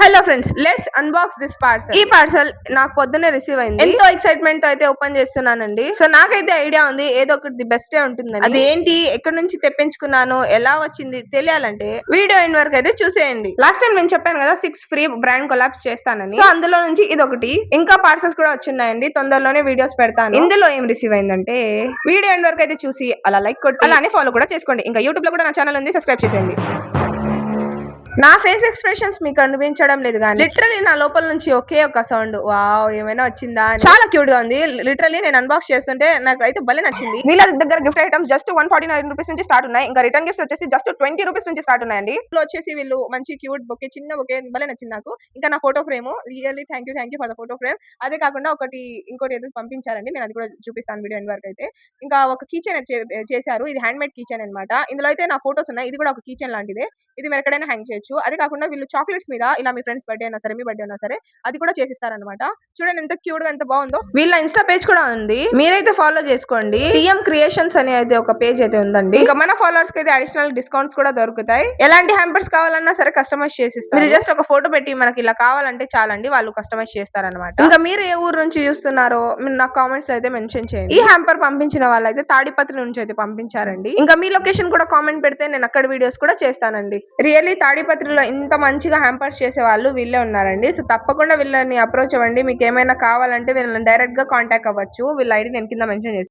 Hello friends, let's unbox this parcel. ఈ parcel నాకు పొద్దున్నే రిసీవ్ అయింది. ఎంతో ఎక్సైట్మెంట్ తో అయితే ఓపెన్ చేస్తున్నానండి. సో నాకైతే ఐడియా ఉంది ఏదో ఒకటి ది బెస్ట్ ఉంటుందని. అది ఏంటి, ఎక్కడి నుంచి తెప్పించుకున్నాను, ఎలా వచ్చింది తెలియాలంటే వీడియో ఎండ్ వరకు అయితే చూసేయండి. లాస్ట్ టైం నేను చెప్పాను కదా 6 ఫ్రీ బ్రాండ్ కొలాబ్స్ చేస్తానని. సో అందులో నుంచి ఇది ఒకటి. ఇంకా పార్సల్స్ కూడా వచ్చిన్నాయండి, తొందరలోనే వీడియోస్ పెడతాను. ఇందులో ఏం రిసీవ్ అయిందంటే వీడియో ఎండ్ వరకు అయితే చూసి అలా లైక్ కొట్టి అలానే ఫాలో కూడా చేసుకోండి. ఇంకా యూట్యూబ్ లో కూడా నా ఛానల్ ఉంది, సబ్స్క్రైబ్ చేసేయండి. నా ఫేస్ ఎక్స్ప్రెషన్స్ మీకు అనిపించడం లేదు కానీ లిటరలీ నా లోపల నుంచి ఒకే ఒక సౌండ్, వావ్ ఏమైనా వచ్చిందా. చాలా క్యూట్ గా ఉంది. లిటరలీ నేను అన్బాక్స్ చేస్తుంటే నాకు అయితే భలే నచ్చింది. వీళ్ళ దగ్గర గిఫ్ట్ ఐటమ్స్ జస్ట్ 149 రూపీస్ నుంచి స్టార్ట్ ఉన్నాయి. ఇంకా రిటర్న్ గిఫ్ట్స్ వచ్చేసి జస్ట్ 20 రూపీస్ నుంచి స్టార్ట్ ఉన్నాయండి. ఇందులో వచ్చేసి వీళ్ళు మంచి క్యూట్ బొకే, చిన్న బొకే భలే నచ్చింది నాకు. ఇంకా నా photo frame, really thank you for the photo frame. అదే కాకుండా ఇంకోటి ఏదో పంపించారండి, నేను అది కూడా చూపిస్తాను వీడియో ఎండ్ వరకు అయితే. ఇంకా ఒక కీచెన్ చేశారు, ఇది హ్యాండ్ మేడ్ కీచెన్ అనమాట. ఇందులో అయితే నా ఫోటోస్ ఉన్నాయి. ఇది కూడా ఒక కీచెన్ లాంటిదే, ఇది మీరు ఎక్కడైనా హ్యాంగ్ చేయొచ్చు. అదే కాకుండా వీళ్ళు చాక్లెట్స్ మీద ఇలా మీ ఫ్రెండ్స్ బర్త్డే అయినా సరే, మీ బర్త్డే అయినా సరే అది కూడా చేసిస్తారనమాట. చూడండి ఎంత క్యూట్ గా, ఎంత బాగుందో. వీళ్ళ ఇన్స్టా పేజ్ కూడా ఉంది, మీరైతే ఫాలో చేసుకోండి. టీఎం క్రియేషన్స్ అనే అయితే ఒక పేజ్ అయితే ఉందండి. ఇంకా మన ఫాలోవర్స్ కి అయితే అడిషనల్ డిస్కౌంట్స్ కూడా దొరుకుతాయి. ఎలాంటి హ్యాంపర్స్ కావాలన్నా సరే కస్టమైజ్ చేసిస్తారు. మీరు జస్ట్ ఒక ఫోటో పెట్టి మనకి ఇలా కావాలంటే చాలండి, వాళ్ళు కస్టమైజ్ చేస్తారనమాట. ఇంకా మీరు ఏ ఊరు నుంచి చూస్తున్నారో మీరు నాకు కామెంట్స్ లో అయితే మెన్షన్ చేయండి. ఈ హ్యాంపర్ పంపించిన వాళ్ళైతే తాడిపత్రి నుంచి అయితే పంపించారండి. ఇంకా మీ లొకేషన్ కూడా కామెంట్ పెడితే నేను అక్కడ వీడియోస్ కూడా చేస్తానండి. రియల్లీ తాడిపత్రిలో ఇంత మంచిగా హ్యాంపర్స్ చేసే వాళ్ళు వీళ్ళే ఉన్నారండి. సో తప్పకుండా వీళ్ళని అప్రోచ్ అవ్వండి. మీకు ఏమైనా కావాలంటే వీళ్ళని డైరెక్ట్ గా కాంటాక్ట్ అవ్వచ్చు. వీళ్ళ ఐడి నేను కింద మెన్షన్ చేస్తాను.